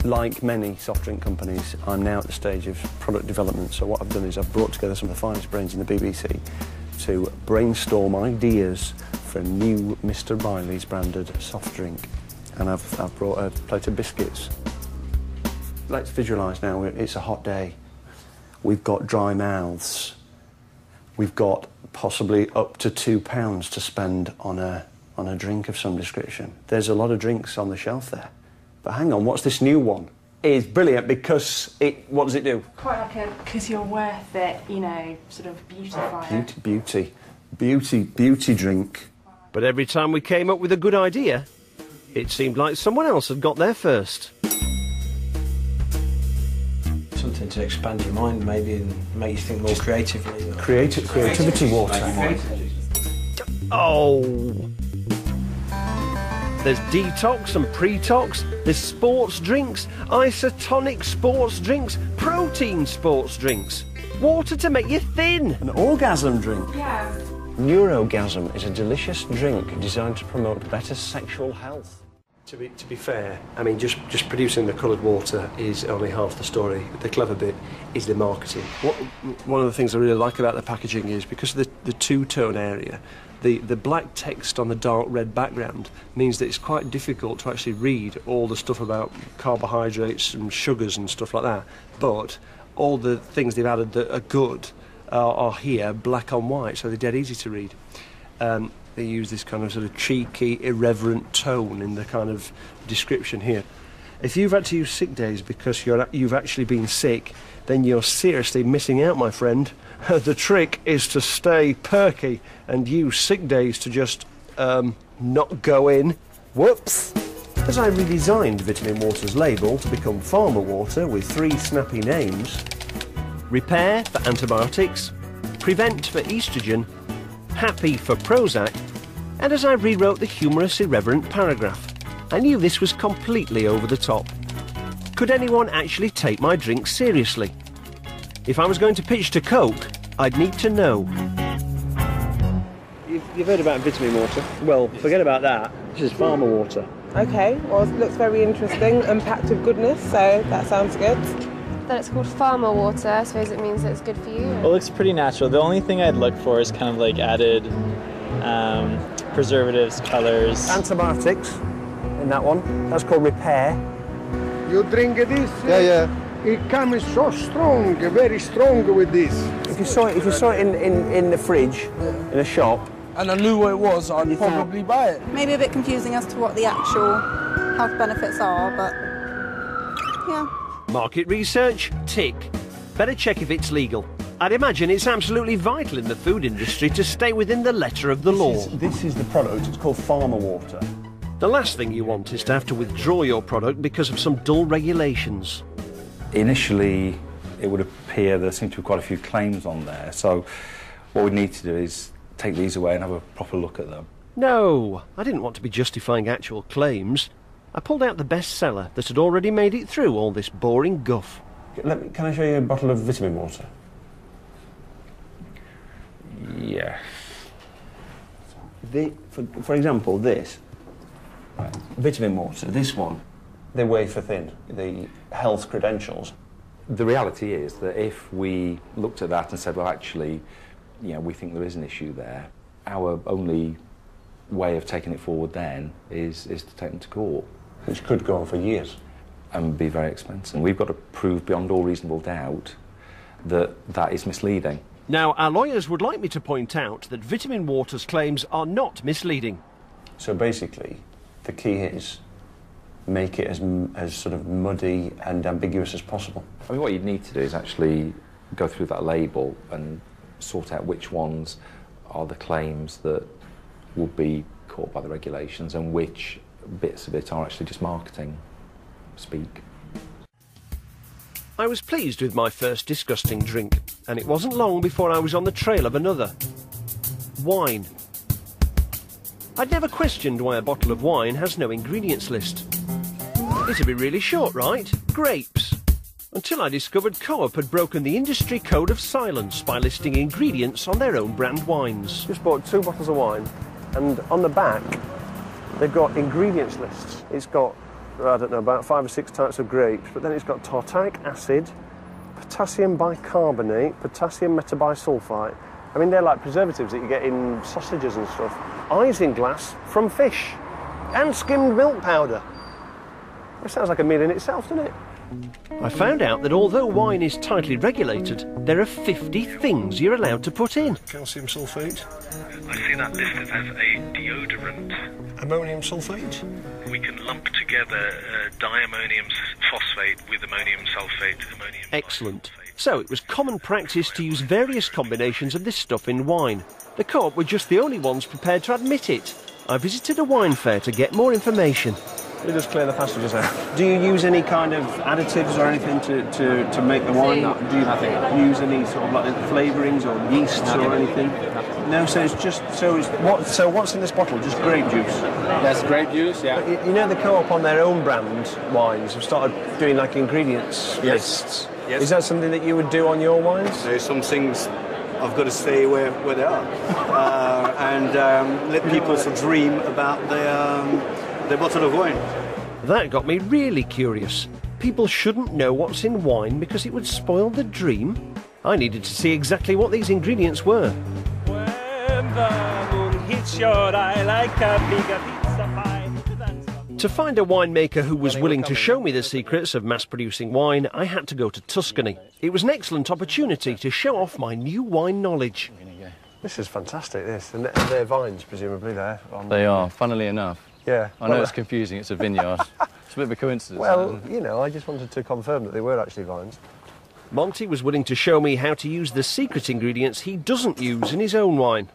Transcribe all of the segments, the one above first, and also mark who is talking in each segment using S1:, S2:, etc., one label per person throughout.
S1: Like many soft drink companies, I'm now at the stage of product development. So what I've done is I've brought together some of the finest brains in the BBC to brainstorm ideas for a new Mr. Riley's branded soft drink. And I've brought a plate of biscuits. Let's visualise now, it's a hot day. We've got dry mouths. We've got possibly up to £2 to spend on a drink of some description. There's a lot of drinks on the shelf there. But hang on, what's this new one? It's brilliant because what does it do?
S2: Quite like a because you're worth it, you know, sort of beautifier. Beauty drink.
S3: But every time we came up with a good idea, it seemed like someone else had got there first.
S4: Something to expand your mind, maybe, and make you think more creatively.
S1: Creativity water.
S3: Oh! There's detox and pre-tox, there's sports drinks, isotonic sports drinks, protein sports drinks, water to make you thin.
S1: An orgasm drink.
S2: Yeah.
S1: Neurogasm is a delicious drink designed to promote better sexual health.
S3: To be fair, I mean, just producing the coloured water is only half the story. The clever bit is the marketing. One of the things I really like about the packaging is because of the two-tone area, the black text on the dark red background means that it's quite difficult to actually read all the stuff about carbohydrates and sugars and stuff like that. But all the things they've added that are good are here, black on white, so they're dead easy to read. They use this kind of sort of cheeky, irreverent tone in the kind of description here. If you've had to use sick days because you've actually been sick, then you're seriously missing out, my friend. The trick is to stay perky and use sick days to just not go in. Whoops! As I redesigned Vitamin Water's label to become Farmer Water with 3 snappy names: Repair for antibiotics, Prevent for estrogen, Happy for Prozac, and as I rewrote the humorous, irreverent paragraph, I knew this was completely over the top. Could anyone actually take my drink seriously? If I was going to pitch to Coke, I'd need to know. You've heard about vitamin water? Well, forget about that. This is farmer water.
S5: Okay, well, it looks very interesting and packed with goodness, so that sounds good.
S6: That it's called farmer water, I suppose it means that it's good for you.
S7: Well, it looks pretty natural. The only thing I'd look for is kind of like added preservatives, colours.
S1: Antibiotics in that one. That's called Repair.
S8: You drink this?
S7: Yeah.
S8: It comes so strong, very strong with this.
S1: If you saw it in the fridge, in a shop,
S4: And I knew what it was, I'd probably buy it.
S9: Maybe a bit confusing as to what the actual health benefits are, but yeah.
S3: Market research? Tick. Better check if it's legal. I'd imagine it's absolutely vital in the food industry to stay within the letter of the law.
S1: This is the product. It's called Farmer Water.
S3: The last thing you want is to have to withdraw your product because of some dull regulations.
S10: Initially, it would appear there seem to be quite a few claims on there, so what we need to do is take these away and have a proper look at them.
S3: No, I didn't want to be justifying actual claims. I pulled out the bestseller that had already made it through all this boring guff.
S1: Can I show you a bottle of vitamin water?
S10: Yeah.
S1: For example, this. Right. Vitamin water, this one. They wafer thin, the health credentials.
S10: The reality is that if we looked at that and said, well, actually, you know, we think there is an issue there, our only way of taking it forward then is to take them to court.
S1: Which could go on for years.
S10: And be very expensive. We've got to prove beyond all reasonable doubt that that is misleading.
S3: Now, our lawyers would like me to point out that Vitamin Water's claims are not misleading.
S1: So basically, the key is make it as sort of muddy and ambiguous as possible.
S10: I mean, what you'd need to do is actually go through that label and sort out which ones are the claims that will be caught by the regulations and which bits of it are actually just marketing speak.
S3: I was pleased with my first disgusting drink, and it wasn't long before I was on the trail of another. Wine. I'd never questioned why a bottle of wine has no ingredients list. It'd be really short, right? Grapes. Until I discovered Co-op had broken the industry code of silence by listing ingredients on their own brand wines.
S1: Just bought 2 bottles of wine, and on the back, they've got ingredients lists. It's got
S3: I don't know, about 5 or 6 types of grapes, but then it's got tartaric acid, potassium bicarbonate, potassium metabisulfite. I mean, they're like preservatives that you get in sausages and stuff. Isinglass from fish, and skimmed milk powder. It sounds like a meal in itself, doesn't it? I found out that although wine is tightly regulated, there are 50 things you're allowed to put in. Calcium sulfate.
S11: I see that listed as a deodorant.
S3: Ammonium sulfate.
S11: We can lump together diammonium phosphate with ammonium sulfate.
S3: Excellent. So it was common practice to use various combinations of this stuff in wine. The Co-op were just the only ones prepared to admit it. I visited a wine fair to get more information.
S1: We just clear the passages out. Do you use any kind of additives or anything to make the wine? Do you use any sort of like flavourings or yeasts or anything? No, so it's just so what's in this bottle? Just grape juice.
S12: That's grape juice, yeah.
S3: You know the Co-op on their own brand wines have started doing like ingredients lists.
S12: Yes.
S3: Is that something that you would do on your wines?
S12: There's some things I've got to stay where they are, and let people dream about their bottle of wine.
S3: That got me really curious. People shouldn't know what's in wine because it would spoil the dream. I needed to see exactly what these ingredients were.
S13: When the moon hits your eye like a bigger pizza pie.
S3: To find a winemaker who was willing to show me the secrets of mass-producing wine, I had to go to Tuscany. It was an excellent opportunity to show off my new wine knowledge.
S1: This is fantastic, this. And they're vines, presumably, there.
S14: They are, funnily enough.
S1: Yeah.
S14: I know it's confusing, it's a vineyard. It's a bit of a coincidence.
S1: Well, you know, I just wanted to confirm that they were actually vines.
S3: Monty was willing to show me how to use the secret ingredients he doesn't use in his own wine.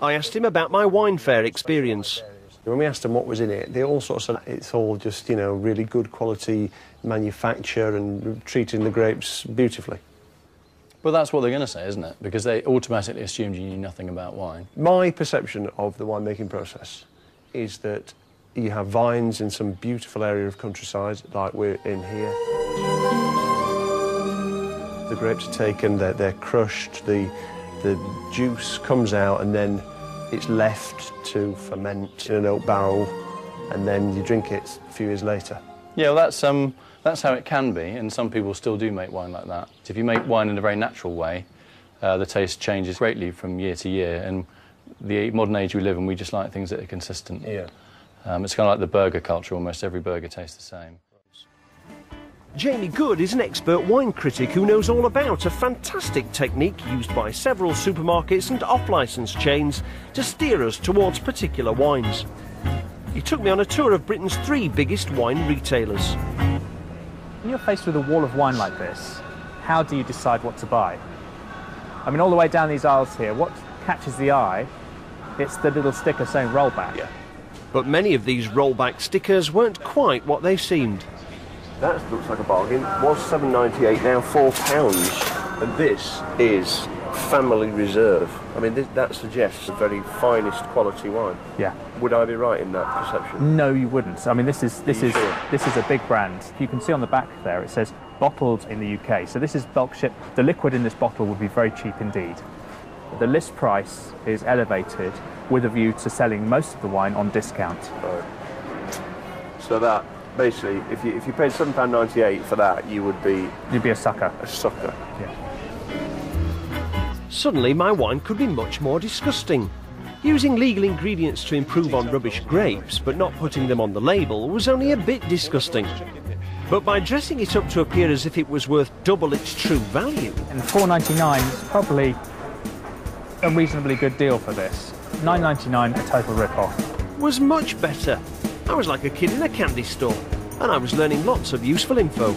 S3: I asked him about my wine fair experience.
S1: When we asked them what was in it, they all sort of said it's all just, you know, really good quality manufacture and treating the grapes beautifully.
S14: Well, that's what they're going to say, isn't it? Because they automatically assumed you knew nothing about wine.
S1: My perception of the winemaking process is that you have vines in some beautiful area of countryside, like we're in here. The grapes are taken, they're crushed, the juice comes out, and then it's left to ferment in an oak barrel, and then you drink it a few years later.
S14: Yeah, well, that's how it can be, and some people still do make wine like that. If you make wine in a very natural way, the taste changes greatly from year to year, and the modern age we live in, we just like things that are consistent.
S1: Yeah.
S14: It's kind of like the burger culture, almost every burger tastes the same.
S3: Jamie Good is an expert wine critic who knows all about a fantastic technique used by several supermarkets and off-licence chains to steer us towards particular wines. He took me on a tour of Britain's 3 biggest wine retailers.
S15: When you're faced with a wall of wine like this, how do you decide what to buy? I mean, all the way down these aisles here, what catches the eye, it's the little sticker saying rollback.
S3: Yeah. But many of these rollback stickers weren't quite what they seemed.
S1: That looks like a bargain. It was £7.98, now £4. And this is family reserve. I mean, that suggests the very finest quality wine.
S15: Yeah.
S1: Would I be right in that perception?
S15: No, you wouldn't. I mean, this is a big brand. You can see on the back there it says bottled in the UK. So this is bulk ship. The liquid in this bottle would be very cheap indeed. The list price is elevated with a view to selling most of the wine on discount.
S1: Right. So that basically, if you paid £7.98 for that, you'd be
S15: a sucker.
S1: A sucker.
S15: Yeah.
S3: Suddenly, my wine could be much more disgusting. Using legal ingredients to improve on rubbish grapes, but not putting them on the label, was only a bit disgusting. But by dressing it up to appear as if it was worth double its true value...
S15: And £4.99 is probably a reasonably good deal for this. £9.99, a total rip-off.
S3: ...was much better. I was like a kid in a candy store, and I was learning lots of useful info.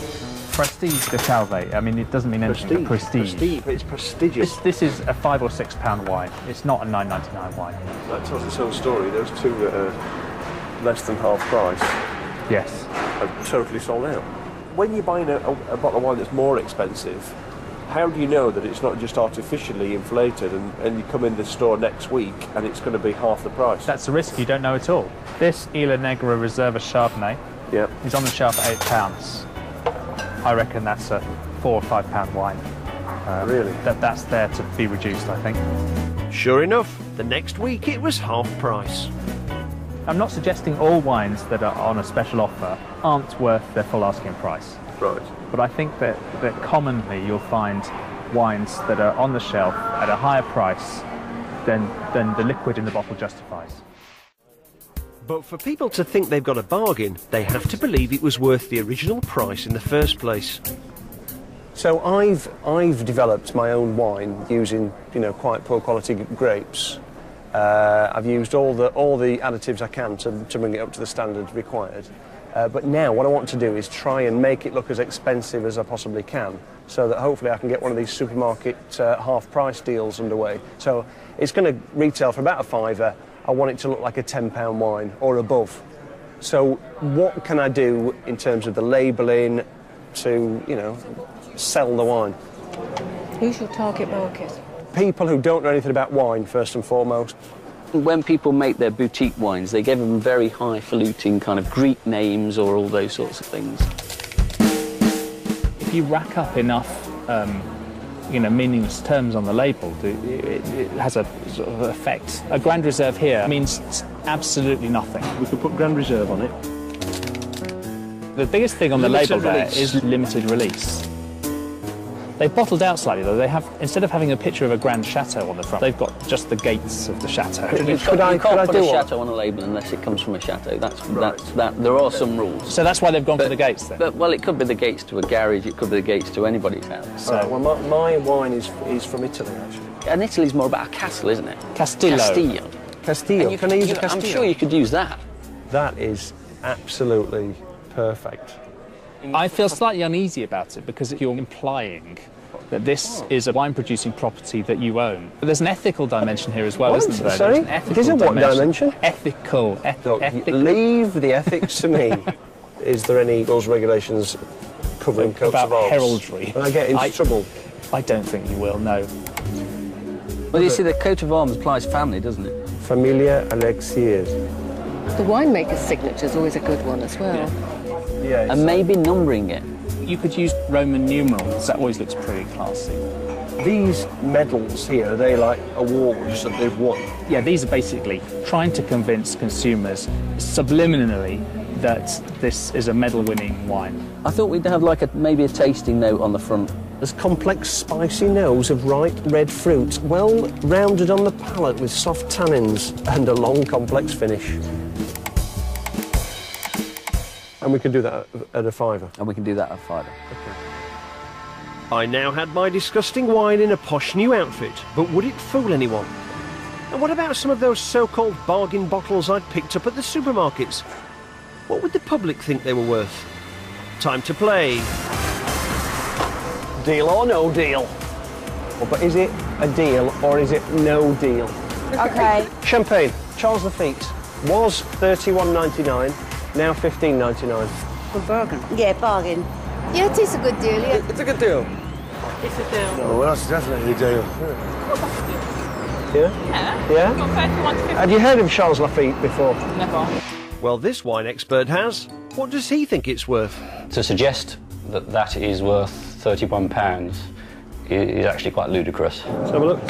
S15: Prestige de Calvé. I mean, it doesn't mean anything but prestige.
S1: Prestige, it's prestigious.
S15: This is a £5 or £6 wine. It's not a £9.99 wine.
S1: That tells its own story. Those two that are less than half price.
S15: Yes.
S1: Are totally sold out. When you're buying a bottle of wine that's more expensive, how do you know that it's not just artificially inflated and you come in the store next week and it's going to be half the price?
S15: That's a risk you don't know at all. This Isla Negra Reserva Chardonnay is on the shelf at £8. I reckon that's a £4 or £5 wine.
S1: Really?
S15: That's there to be reduced, I think.
S3: Sure enough, the next week it was half price.
S15: I'm not suggesting all wines that are on a special offer aren't worth their full asking price.
S3: Right.
S15: But I think that commonly you'll find wines that are on the shelf at a higher price than the liquid in the bottle justifies.
S3: But for people to think they've got a bargain, they have to believe it was worth the original price in the first place.
S1: So I've developed my own wine using, you know, quite poor quality grapes. I've used all the additives I can to bring it up to the standard required. But now what I want to do is try and make it look as expensive as I possibly can, so that hopefully I can get one of these supermarket half-price deals underway. So it's going to retail for about £5. I want it to look like a £10 wine or above. So what can I do in terms of the labelling to, you know, sell the wine?
S16: Who's your target market?
S1: People who don't know anything about wine, first and foremost.
S17: When people make their boutique wines, they give them very highfalutin kind of Greek names or all those sorts of things.
S15: If you rack up enough, you know, meaningless terms on the label, it has a sort of effect. A Grand Reserve here means absolutely nothing.
S3: We could put Grand Reserve on it.
S15: The biggest thing on the label there is limited release. They've bottled out slightly, though. They have, instead of having a picture of a grand chateau on the front, they've got just the gates of the chateau.
S17: You can't put a chateau on a label unless it comes from a chateau. There are some rules.
S15: So that's why they've gone for the gates, then?
S17: Well, it could be the gates to a garage, it could be the gates to anybody's house.
S1: So, well, my wine is from Italy, actually.
S17: And Italy's more about a castle, isn't it?
S15: Castillo.
S1: Castillo. Can I use a Castillo?
S17: I'm sure you could use that.
S1: That is absolutely perfect.
S15: I feel slightly uneasy about it because you're implying that this is a wine-producing property that you own. But there's an ethical dimension here as well, isn't there?
S1: Sorry? It is a what dimension?
S15: Ethical.
S1: Leave the ethics to me. Is there any rules or regulations covering coats of arms?
S15: About heraldry.
S1: Will I get into trouble?
S15: I don't think you will, no.
S17: Well, you see, the coat of arms implies family, doesn't it?
S1: Familia Alexiers.
S16: The winemaker's signature is always a good one as well.
S1: Yeah,
S17: and maybe numbering it.
S15: You could use Roman numerals. That always looks pretty classy.
S1: These medals here, are they like awards that they've won?
S15: Yeah, these are basically trying to convince consumers subliminally that this is a medal-winning wine.
S17: I thought we'd have like maybe a tasting note on the front.
S1: There's complex, spicy nose of ripe red fruit, well rounded on the palate with soft tannins and a long, complex finish. And we can do that at a £5.
S17: And we can do that at a £5.
S1: Okay.
S3: I now had my disgusting wine in a posh new outfit, but would it fool anyone? And what about some of those so-called bargain bottles I'd picked up at the supermarkets? What would the public think they were worth? Time to play.
S1: Deal or no deal? But is it a deal or is it no deal?
S9: Okay.
S1: Champagne, Charles Lafite, was $31.99. Now $15.99.
S16: Good bargain.
S9: Yeah, bargain.
S6: Yeah, it is a good deal, yeah.
S8: It's a good deal.
S16: It's a deal.
S8: Oh, well, that's definitely a deal.
S1: Yeah? Yeah? Have you heard of Charles Lafite before?
S16: Never.
S3: Well, this wine expert has. What does he think it's worth?
S18: To suggest that that is worth £31 is actually quite ludicrous.
S1: Let's have a look.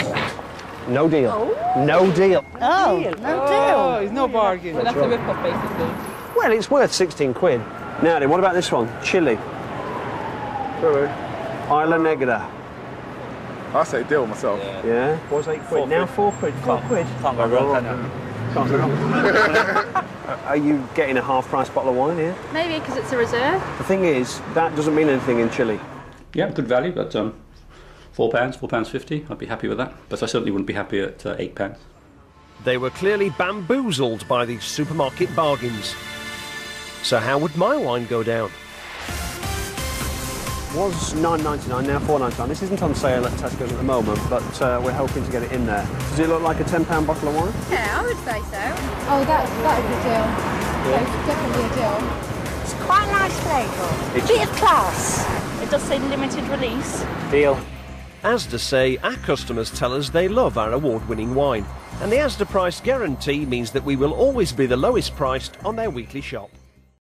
S1: No deal. Oh. No deal.
S9: Oh, no deal.
S16: Oh, it's no bargain. So that's a rip-off, basically.
S1: Well, it's worth 16 quid. Now then, what about this one? Chile. Isla Negra.
S8: I say deal myself.
S1: Yeah? Was 8 quid. Now 4 quid. 4 quid.
S15: Can't go wrong.
S1: Can't go wrong. Are you getting a half-price bottle of wine here?
S6: Maybe because it's a reserve.
S1: The thing is, that doesn't mean anything in Chile.
S18: Yeah, good value, but £4, £4.50, I'd be happy with that. But I certainly wouldn't be happy at £8.
S3: They were clearly bamboozled by these supermarket bargains. So how would my wine go down?
S1: Was $9.99, now $4.99. This isn't on sale at Tesco's at the moment, but we're hoping to get it in there. Does it look like a £10 bottle of wine?
S6: Yeah, I would say so.
S19: Oh, that is a deal.
S1: Yeah.
S19: That's definitely a deal.
S9: It's quite a nice flavour. Bit of class.
S20: It does say limited release.
S1: Deal.
S3: Asda say our customers tell us they love our award-winning wine. And the Asda price guarantee means that we will always be the lowest priced on their weekly shop.